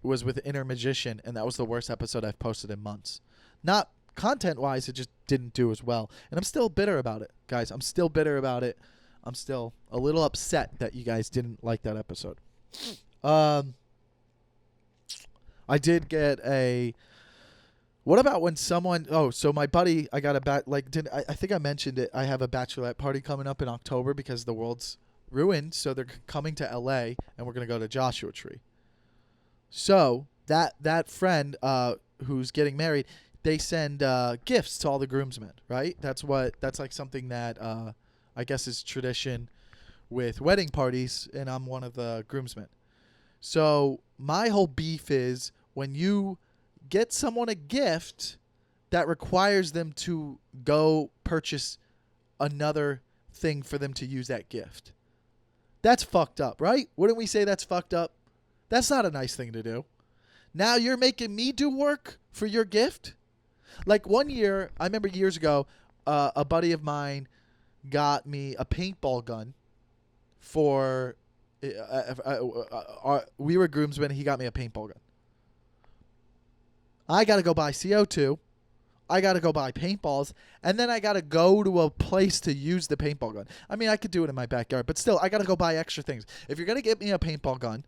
was with Inner Magician, and that was the worst episode I've posted in months. Not content-wise, it just didn't do as well. And I'm still bitter about it, guys. I'm still bitter about it. I'm still a little upset that you guys didn't like that episode. I did get a What about when someone? Oh, so my buddy, I got a I think I mentioned it. I have a bachelorette party coming up in October because the world's ruined. So they're coming to L.A. and we're gonna go to Joshua Tree. So that friend who's getting married, they send gifts to all the groomsmen, right? That's like something that I guess is tradition with wedding parties, and I'm one of the groomsmen. So my whole beef is when you get someone a gift that requires them to go purchase another thing for them to use that gift. That's fucked up, right? Wouldn't we say that's fucked up? That's not a nice thing to do. Now you're making me do work for your gift? Like one year, I remember years ago, a buddy of mine got me a paintball gun for... we were groomsmen. He got me a paintball gun. I got to go buy CO2. I got to go buy paintballs. And then I got to go to a place to use the paintball gun. I mean, I could do it in my backyard, but still, I got to go buy extra things. If you're going to get me a paintball gun,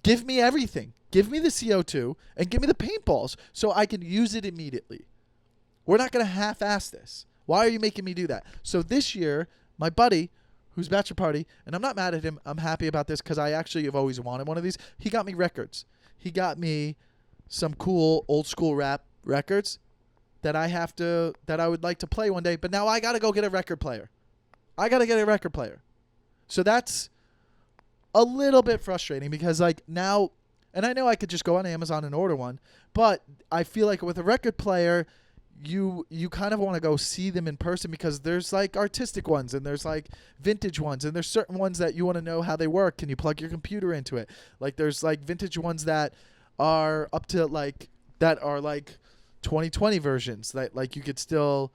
give me everything. Give me the CO2 and give me the paintballs so I can use it immediately. We're not going to half-ass this. Why are you making me do that? So this year, my buddy, whose bachelor party, and I'm not mad at him. I'm happy about this because I actually have always wanted one of these. He got me records. He got me some cool old school rap records that I would like to play one day, but now I got to go get a record player. So that's a little bit frustrating because like now, and I know I could just go on Amazon and order one, but I feel like with a record player, you kind of want to go see them in person because there's like artistic ones and there's like vintage ones and there's certain ones that you want to know how they work. Can you plug your computer into it? Like there's like vintage ones that are up to like 2020 versions that like you could still,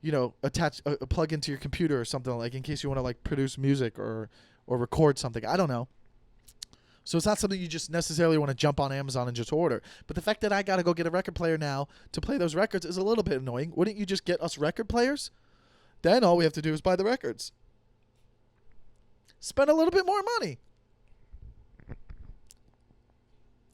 you know, attach a plug into your computer or something like in case you want to like produce music or record something. I don't know. So it's not something you just necessarily want to jump on Amazon and just order. But the fact that I got to go get a record player now to play those records is a little bit annoying. Wouldn't you just get us record players? Then all we have to do is buy the records. Spend a little bit more money.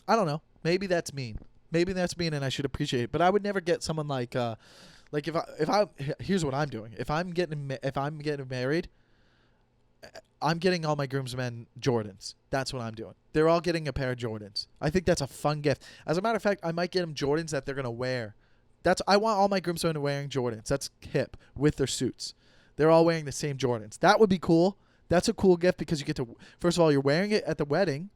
I don't know. Maybe that's mean. And I should appreciate it. But I would never get someone like if I here's what I'm doing. If I'm getting married, I'm getting all my groomsmen Jordans. That's what I'm doing. They're all getting a pair of Jordans. I think that's a fun gift. As a matter of fact, I might get them Jordans that they're gonna wear. I want all my groomsmen wearing Jordans. That's hip with their suits. They're all wearing the same Jordans. That would be cool. That's a cool gift because you get to, first of all, you're wearing it at the wedding,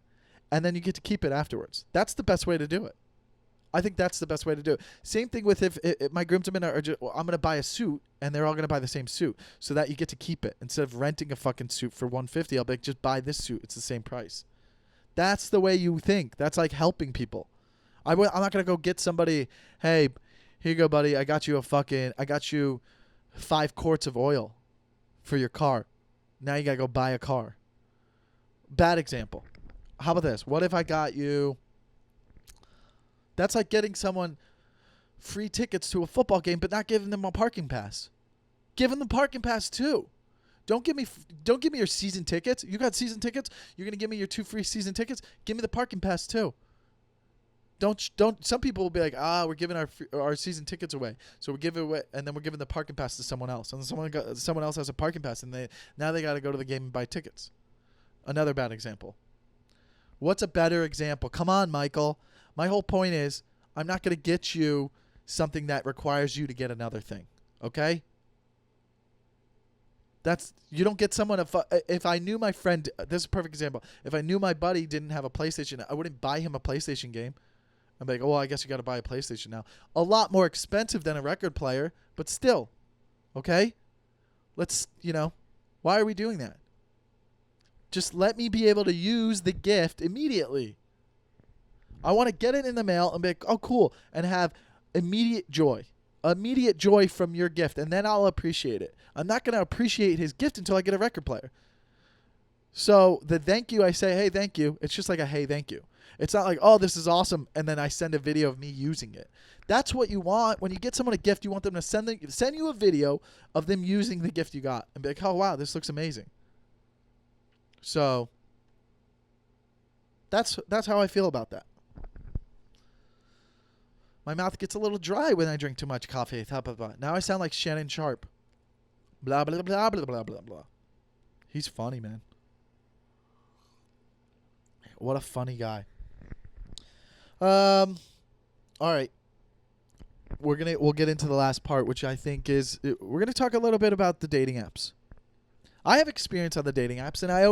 and then you get to keep it afterwards. That's the best way to do it. I think that's the best way to do it. Same thing with if my groomsmen are just, well, I'm going to buy a suit, and they're all going to buy the same suit so that you get to keep it. Instead of renting a fucking suit for $150, I'll be like, just buy this suit. It's the same price. That's the way you think. That's like helping people. I'm not going to go get somebody, hey, here you go, buddy. I got you 5 quarts of oil for your car. Now you got to go buy a car. Bad example. How about this? What if I got you... That's like getting someone free tickets to a football game but not giving them a parking pass. Give them the parking pass too. Don't give me your season tickets. You got season tickets? You're going to give me your 2 free season tickets? Give me the parking pass too. Don't some people will be like, we're giving our season tickets away. So we give it away and then we're giving the parking pass to someone else. And someone else has a parking pass and they got to go to the game and buy tickets. Another bad example. What's a better example? Come on, Michael. My whole point is I'm not going to get you something that requires you to get another thing, okay? You don't get someone if I knew my friend, this is a perfect example. If I knew my buddy didn't have a PlayStation, I wouldn't buy him a PlayStation game. I'm like, oh, well, I guess you got to buy a PlayStation now. A lot more expensive than a record player, but still, okay? Why are we doing that? Just let me be able to use the gift immediately. I want to get it in the mail and be like, oh, cool, and have immediate joy from your gift, and then I'll appreciate it. I'm not going to appreciate his gift until I get a record player. So the thank you, I say, hey, thank you. It's just like a hey, thank you. It's not like, oh, this is awesome, and then I send a video of me using it. That's what you want. When you get someone a gift, you want them to send you a video of them using the gift you got and be like, oh, wow, this looks amazing. So that's how I feel about that. My mouth gets a little dry when I drink too much coffee. Blah, blah, blah. Now I sound like Shannon Sharp. Blah, blah, blah, blah, blah, blah, blah. He's funny, man. What a funny guy. All right. We'll get into the last part, which I think is we're gonna talk a little bit about the dating apps. I have experience on the dating apps, and I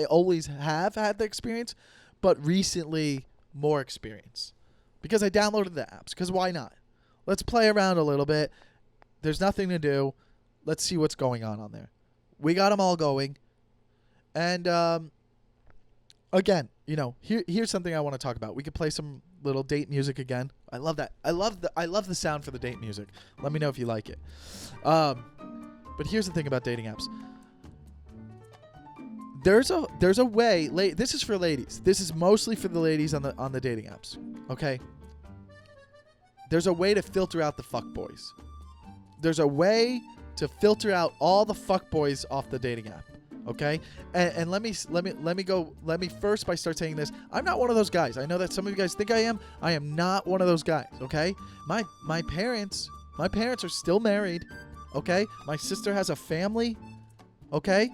always have had the experience, but recently more experience because I downloaded the apps. Because why not? Let's play around a little bit. There's nothing to do. Let's see what's going on there. We got them all going, and again, here's something I want to talk about. We could play some little date music again. I love that. I love the sound for the date music. Let me know if you like it. But here's the thing about dating apps. There's a way. This is for ladies. This is mostly for the ladies on the dating apps. Okay. There's a way to filter out the fuckboys. There's a way to filter out all the fuckboys off the dating app. Okay, and let me first by start saying this. I'm not one of those guys. I know that some of you guys think I am. I am not one of those guys. Okay, my parents are still married. Okay, my sister has a family. Okay,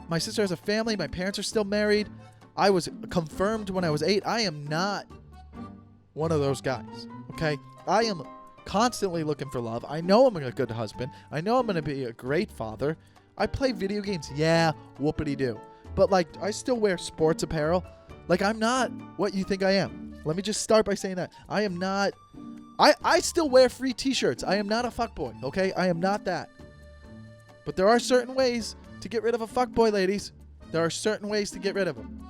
my sister has a family. My parents are still married. I was confirmed when I was 8. I am not one of those guys. Okay, I am constantly looking for love. I know I'm a good husband. I know I'm going to be a great father. I play video games. Yeah, whoopity-doo. But, like, I still wear sports apparel. Like, I'm not what you think I am. Let me just start by saying that. I am not... I still wear free t-shirts. I am not a fuckboy, okay? I am not that. But there are certain ways to get rid of a fuckboy, ladies. There are certain ways to get rid of him.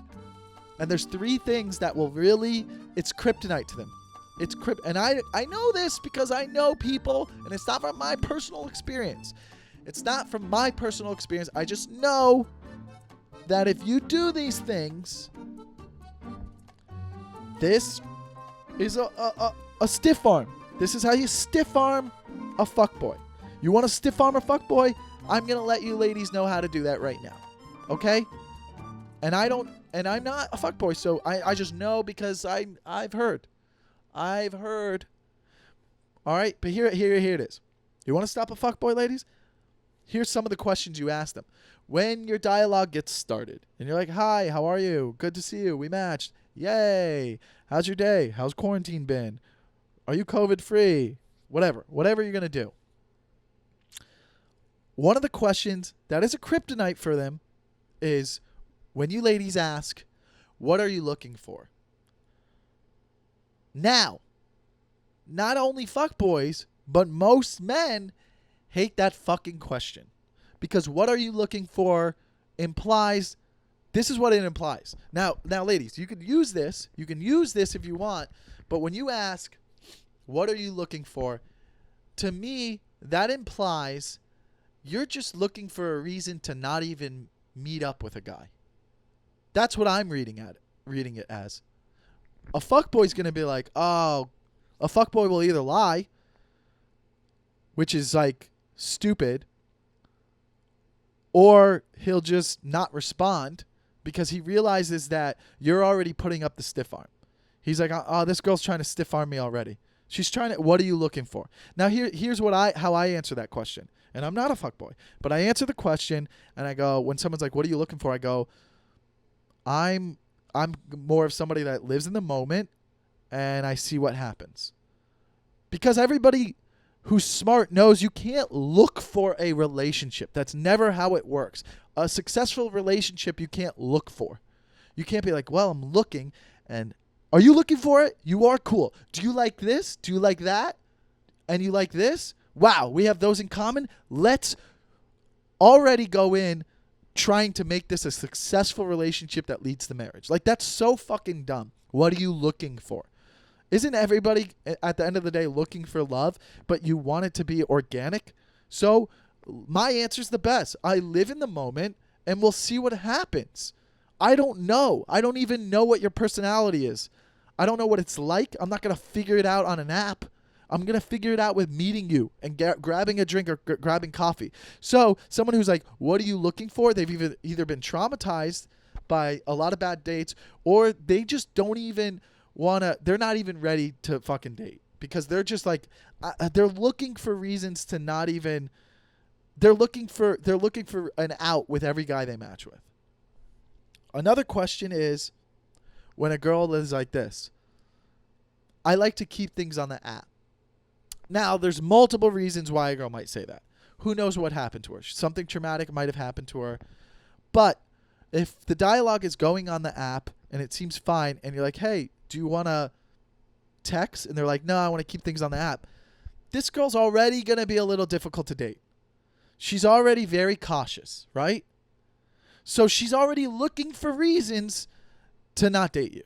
And there's 3 things that will really... It's kryptonite to them. And I know this because I know people, and it's not from my personal experience. It's not from my personal experience. I just know that if you do these things, this is a stiff arm. This is how you stiff arm a fuckboy. You want to stiff arm a fuckboy? I'm going to let you ladies know how to do that right now. Okay? And I'm not a fuckboy, so I just know because I've heard. All right, but here it is. You want to stop a fuckboy, ladies? Here's some of the questions you ask them. When your dialogue gets started, and you're like, hi, how are you? Good to see you. We matched. Yay. How's your day? How's quarantine been? Are you COVID-free? Whatever you're going to do. One of the questions that is a kryptonite for them is when you ladies ask, what are you looking for? Now, not only fuckboys, but most men hate that fucking question. Because what are you looking for implies, this is what it implies. Now, ladies, you can use this. You can use this if you want. But when you ask, what are you looking for? To me, that implies you're just looking for a reason to not even meet up with a guy. That's what I'm reading it as. A fuckboy's going to be like, oh, a fuckboy will either lie, which is like stupid, or he'll just not respond because he realizes that you're already putting up the stiff arm. He's like, oh, this girl's trying to stiff arm me already. She's trying to, what are you looking for? Now here's how I answer that question. And I'm not a fuckboy, but I answer the question and I go, when someone's like, what are you looking for? I go, I'm more of somebody that lives in the moment and I see what happens. Because everybody who's smart knows you can't look for a relationship. That's never how it works. A successful relationship you can't look for. You can't be like, well, I'm looking, and are you looking for it? You are cool. Do you like this? Do you like that? And you like this? Wow, we have those in common. Let's already go in trying to make this a successful relationship that leads to marriage. Like, that's so fucking dumb. What are you looking for? Isn't everybody at the end of the day looking for love, but you want it to be organic? So my answer's the best. I live in the moment and we'll see what happens. I don't know. I don't even know what your personality is. I don't know what it's like. I'm not going to figure it out on an app. I'm going to figure it out with meeting you and grabbing a drink or grabbing coffee. So someone who's like, what are you looking for? They've either been traumatized by a lot of bad dates, or they just don't even they're not even ready to fucking date because they're just like they're looking for reasons to not even. They're looking for an out with every guy they match with. Another question is, when a girl is like this, I like to keep things on the app. Now, there's multiple reasons why a girl might say that. Who knows what happened to her? Something traumatic might have happened to her. But if the dialogue is going on the app and it seems fine, and you're like, hey, do you want to text? And they're like, no, I want to keep things on the app. This girl's already going to be a little difficult to date. She's already very cautious, right? So she's already looking for reasons to not date you.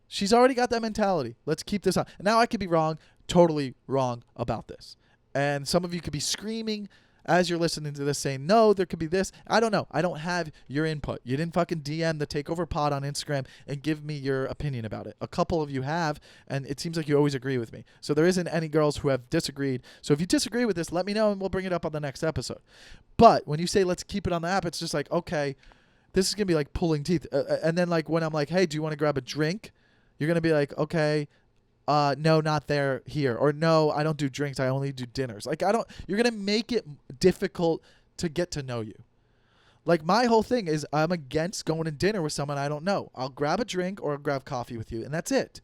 She's already got that mentality. Let's keep this on. Now, I could be wrong, totally wrong about this. And some of you could be screaming as you're listening to this saying, no, there could be this. I don't know. I don't have your input. You didn't fucking DM the Takeover pod on Instagram and give me your opinion about it. A couple of you have, and it seems like you always agree with me. So there isn't any girls who have disagreed. So if you disagree with this, let me know and we'll bring it up on the next episode. But when you say let's keep it on the app, it's just like, okay, this is going to be like pulling teeth. And then like when I'm like, hey, do you want to grab a drink? You're going to be like, okay, no, not there, here. Or no, I don't do drinks. I only do dinners. Like, you're going to make it difficult to get to know you. Like, my whole thing is I'm against going to dinner with someone I don't know. I'll grab a drink or I'll grab coffee with you, and that's it.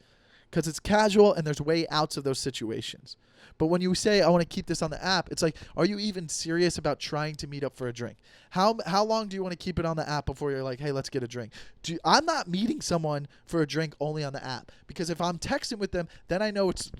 Because it's casual and there's way outs of those situations. But when you say, I want to keep this on the app, it's like, are you even serious about trying to meet up for a drink? How long do you want to keep it on the app before you're like, hey, let's get a drink? I'm not meeting someone for a drink only on the app. Because if I'm texting with them, then I know it's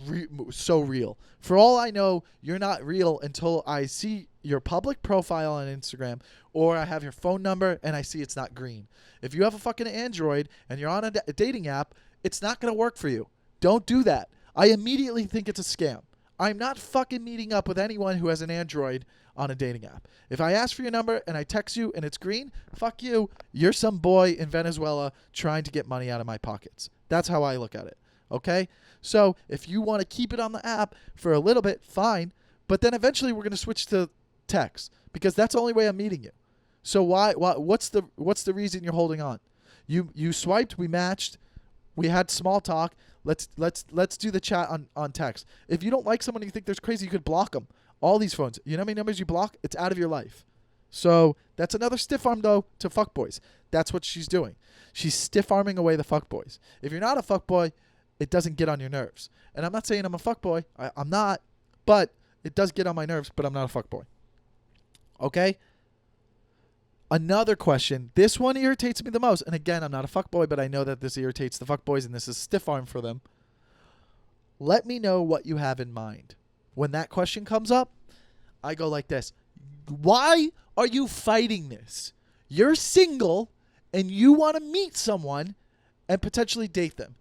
so real. For all I know, you're not real until I see your public profile on Instagram or I have your phone number and I see it's not green. If you have a fucking Android and you're on a dating app, it's not going to work for you. Don't do that. I immediately think it's a scam. I'm not fucking meeting up with anyone who has an Android on a dating app. If I ask for your number and I text you and it's green, fuck you. You're some boy in Venezuela trying to get money out of my pockets. That's how I look at it. Okay? So if you want to keep it on the app for a little bit, fine. But then eventually we're going to switch to text because that's the only way I'm meeting you. So what's the reason you're holding on? You swiped, we matched, we had small talk. Let's do the chat on text. If you don't like someone you think they're crazy, you could block them. All these phones. You know how many numbers you block? It's out of your life. So that's another stiff arm, though, to fuckboys. That's what she's doing. She's stiff arming away the fuckboys. If you're not a fuckboy, it doesn't get on your nerves. And I'm not saying I'm a fuckboy. I'm not. But it does get on my nerves, but I'm not a fuckboy. Okay? Another question. This one irritates me the most. And again, I'm not a fuckboy, but I know that this irritates the fuckboys and this is stiff arm for them. Let me know what you have in mind. When that question comes up, I go like this. Why are you fighting this? You're single and you want to meet someone and potentially date them.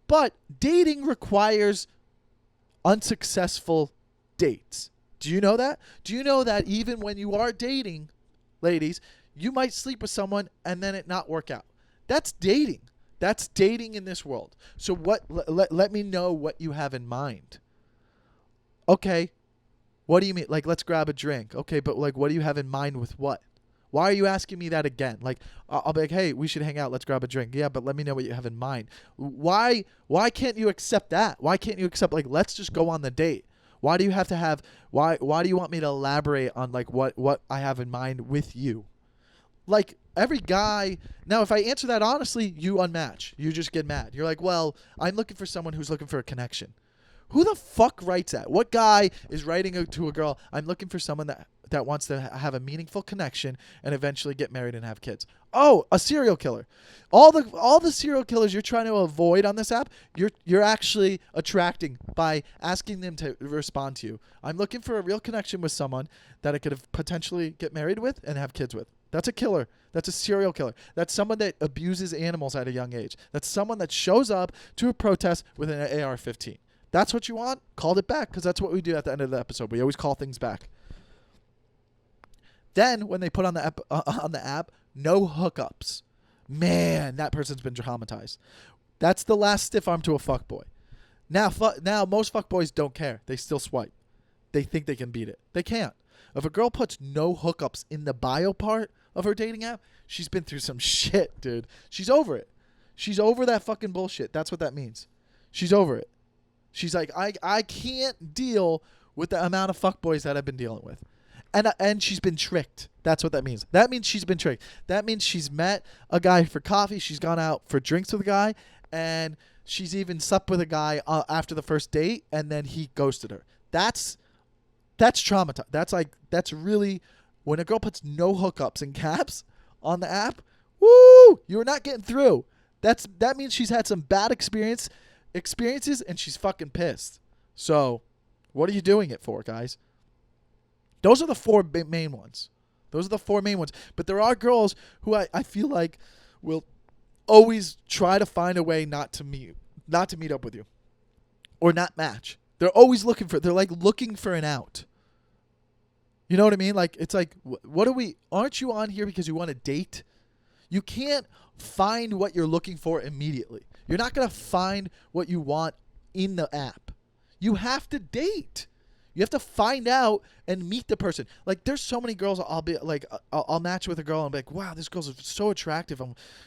But dating requires unsuccessful dates. Do you know that? Do you know that even when you are dating, ladies, you might sleep with someone and then it not work out? That's dating. That's dating in this world. So let me know what you have in mind. Okay. What do you mean? Like, let's grab a drink. Okay, but like, what do you have in mind with what? Why are you asking me that again? Like, I'll be like, hey, we should hang out. Let's grab a drink. Yeah, but let me know what you have in mind. Why can't you accept that? Why can't you accept, like, let's just go on the date? Why do you have to have, why do you want me to elaborate on, like, what I have in mind with you? Like, every guy, now, if I answer that honestly, you unmatch. You just get mad. You're like, well, I'm looking for someone who's looking for a connection. Who the fuck writes that? What guy is writing to a girl, I'm looking for someone that wants to have a meaningful connection and eventually get married and have kids? Oh, a serial killer. All the serial killers you're trying to avoid on this app, you're actually attracting by asking them to respond to you. I'm looking for a real connection with someone that I could have potentially get married with and have kids with. That's a killer. That's a serial killer. That's someone that abuses animals at a young age. That's someone that shows up to a protest with an AR-15. That's what you want? Call it back, because that's what we do at the end of the episode. We always call things back. Then, when they put on the app, no hookups. Man, that person's been traumatized. That's the last stiff arm to a fuckboy. Now, most fuckboys don't care. They still swipe. They think they can beat it. They can't. If a girl puts no hookups in the bio part of her dating app, she's been through some shit, dude. She's over it. She's over that fucking bullshit. That's what that means. She's over it. She's like, I can't deal with the amount of fuckboys that I've been dealing with. And she's been tricked. That's what that means. That means she's been tricked. That means she's met a guy for coffee. She's gone out for drinks with a guy. And she's even slept with a guy after the first date. And then he ghosted her. That's traumatized. That's really, when a girl puts no hookups in caps on the app, woo, you're not getting through. That means she's had some bad experiences and she's fucking pissed. So what are you doing it for, guys? Those are the four main ones. But there are girls who I feel like will always try to find a way not to meet up with you or not match. They're always looking for an out. You know what I mean? Like, it's like, aren't you on here because you want to date? You can't find what you're looking for immediately. You're not going to find what you want in the app. You have to date. You have to find out and meet the person. Like, there's so many girls I'll be like, I'll match with a girl and be like, wow, this girl's so attractive.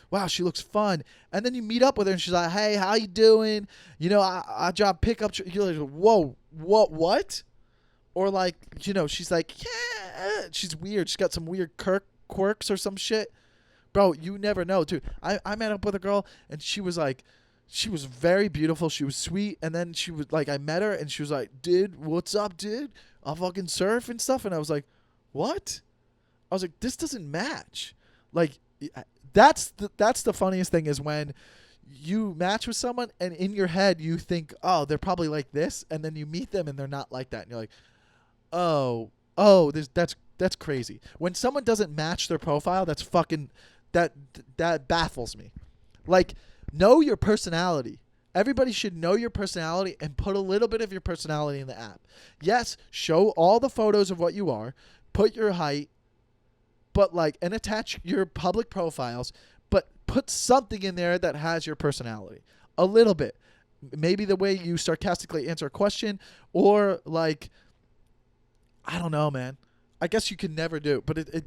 Wow, she looks fun. And then you meet up with her and she's like, hey, how you doing? You know, I job pickup. You're like, whoa, what? Or like, you know, she's like, yeah, she's weird. She's got some weird quirks or some shit. Bro, you never know, dude. I met up with a girl and she was very beautiful. She was sweet. And then she was like, I met her and she was like, dude, what's up, dude? I'll fucking surf and stuff. And I was like, what? I was like, this doesn't match. Like, that's the funniest thing is when you match with someone and in your head you think, oh, they're probably like this. And then you meet them and they're not like that. And you're like, oh, that's crazy. When someone doesn't match their profile, that's fucking, that baffles me. Like, know your personality. Everybody should know your personality and put a little bit of your personality in the app. Yes, show all the photos of what you are, put your height, but like, and attach your public profiles, but put something in there that has your personality. A little bit. Maybe the way you sarcastically answer a question, or like, I don't know, man. I guess you can never do, but it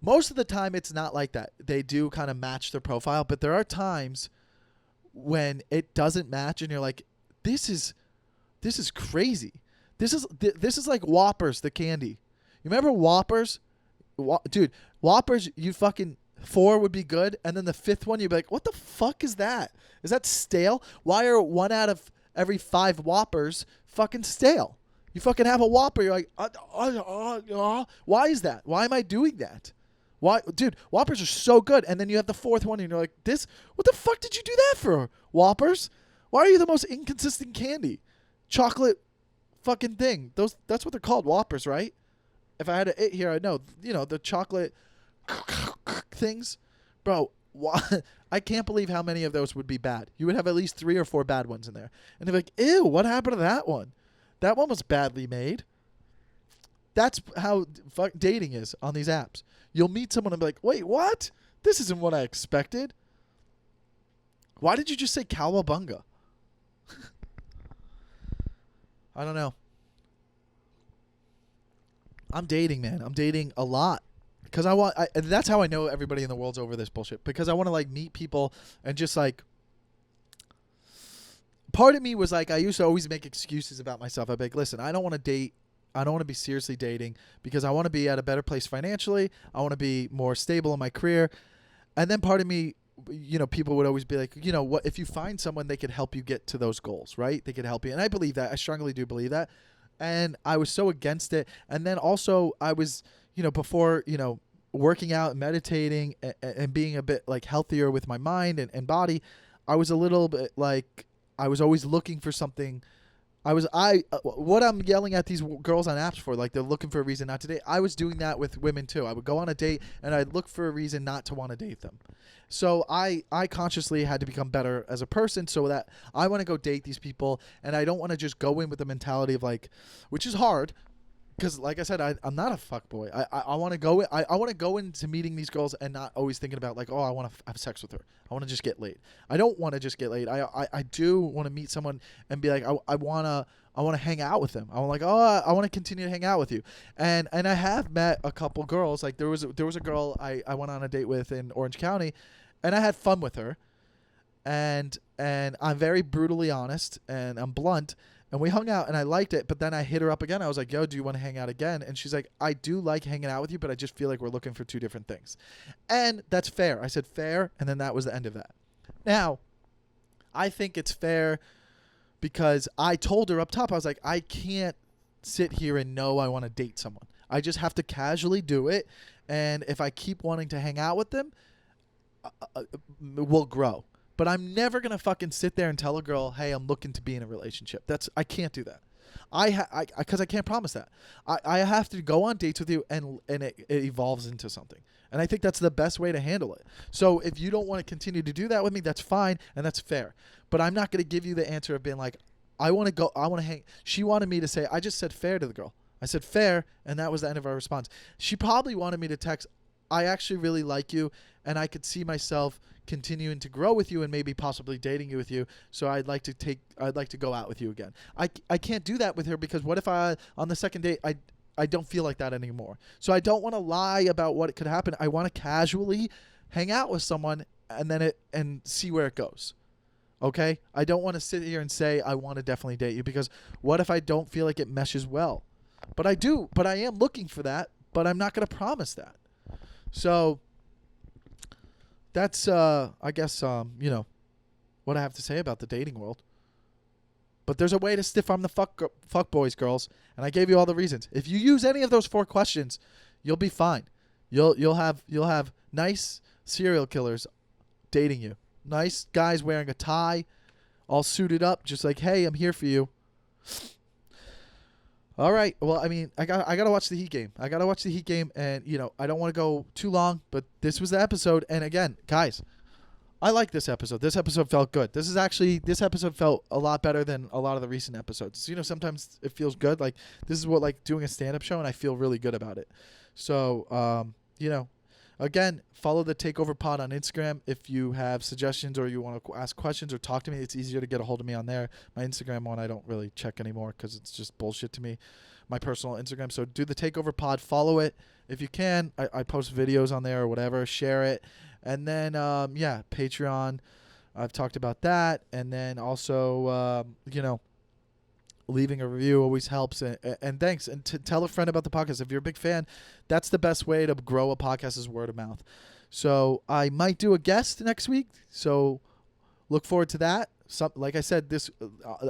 most of the time it's not like that. They do kind of match their profile, but there are times when it doesn't match and you're like, this is crazy. This is like Whoppers, the candy. You remember Whoppers? Dude, Whoppers, you fucking 4 would be good, and then the 5th one you'd be like, what the fuck is that? Is that stale? Why are 1 out of every 5 Whoppers fucking stale? You fucking have a Whopper, you're like, why is that? Why am I doing that? Why, dude, Whoppers are so good. And then you have the 4th one and you're like, what the fuck did you do that for, Whoppers? Why are you the most inconsistent candy? Chocolate fucking thing. That's what they're called, Whoppers, right? If I had to eat here, I'd know. You know, the chocolate things. Bro, I can't believe how many of those would be bad. You would have at least 3 or 4 bad ones in there. And they're like, ew, what happened to that one? That one was badly made. That's how dating is on these apps. You'll meet someone and be like, wait, what? This isn't what I expected. Why did you just say cowabunga? I don't know. I'm dating, man. I'm dating a lot. Because and that's how I know everybody in the world's over this bullshit. Because I want to like meet people and just like, part of me was like, I used to always make excuses about myself. I'd be like, listen, I don't want to date. I don't want to be seriously dating because I want to be at a better place financially. I want to be more stable in my career. And then part of me, you know, people would always be like, you know, what if you find someone, they could help you get to those goals, right? They could help you. And I believe that. I strongly do believe that. And I was so against it. And then also I was, you know, before, you know, working out and meditating and being a bit like healthier with my mind and body, I was a little bit like, I was always looking for something. What I'm yelling at these girls on apps for, like they're looking for a reason not to date. I was doing that with women too. I would go on a date and I'd look for a reason not to want to date them. So I consciously had to become better as a person so that I want to go date these people, and I don't want to just go in with the mentality of like, which is hard. Because, like I said, I'm not a fuckboy. I want to go. I want to go into meeting these girls and not always thinking about like, oh, I want to have sex with her. I want to just get laid. I don't want to just get laid. I do want to meet someone and be like, I want to hang out with them. I'm like, oh, I want to continue to hang out with you. And I have met a couple girls. Like there was a girl I went on a date with in Orange County, and I had fun with her. And I'm very brutally honest and I'm blunt. And we hung out, and I liked it, but then I hit her up again. I was like, yo, do you want to hang out again? And she's like, I do like hanging out with you, but I just feel like we're looking for two different things. And that's fair. I said fair, and then that was the end of that. Now, I think it's fair because I told her up top, I was like, I can't sit here and know I want to date someone. I just have to casually do it, and if I keep wanting to hang out with them, we'll grow. But I'm never going to fucking sit there and tell a girl, hey, I'm looking to be in a relationship. I can't do that. Because I can't promise that. I have to go on dates with you and it evolves into something. And I think that's the best way to handle it. So if you don't want to continue to do that with me, that's fine and that's fair. But I'm not going to give you the answer of being like, I want to hang. She wanted me to say, I just said fair to the girl. I said fair, and that was the end of our response. She probably wanted me to text, I actually really like you, and I could see myself continuing to grow with you and maybe possibly dating you with you. So I'd like to go out with you again. I can't do that with her because what if on the second date I don't feel like that anymore. So I don't want to lie about what could happen. I want to casually hang out with someone and see where it goes. Okay? I don't want to sit here and say I want to definitely date you because what if I don't feel like it meshes well? But I do. But I am looking for that, but I'm not going to promise that. So that's, I guess, what I have to say about the dating world. But there's a way to stiff arm the fuck boys, girls, and I gave you all the reasons. If you use any of those 4 questions, you'll be fine. You'll have nice serial killers dating you. Nice guys wearing a tie, all suited up, just like, hey, I'm here for you. All right. Well, I mean, I gotta watch the Heat game. And I don't want to go too long, but this was the episode. And again, guys, I like this episode. This episode felt good. This episode felt a lot better than a lot of the recent episodes. Sometimes it feels good. Like this is what like doing a stand-up show, and I feel really good about it. So, again, follow the Takeover Pod on Instagram if you have suggestions or you want to ask questions or talk to me. It's easier to get a hold of me on there. My Instagram one I don't really check anymore because it's just bullshit to me. My personal Instagram. So do the Takeover Pod. Follow it if you can. I post videos on there or whatever. Share it. And then, Patreon. I've talked about that. And then also, leaving a review always helps. And thanks. And to tell a friend about the podcast. If you're a big fan, that's the best way to grow a podcast is word of mouth. So I might do a guest next week. So look forward to that. Like I said,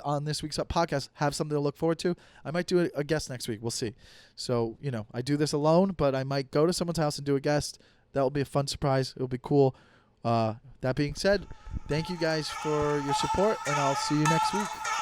on this week's podcast, have something to look forward to. I might do a guest next week. We'll see. So, I do this alone, but I might go to someone's house and do a guest. That will be a fun surprise. It'll be cool. That being said, thank you guys for your support, and I'll see you next week.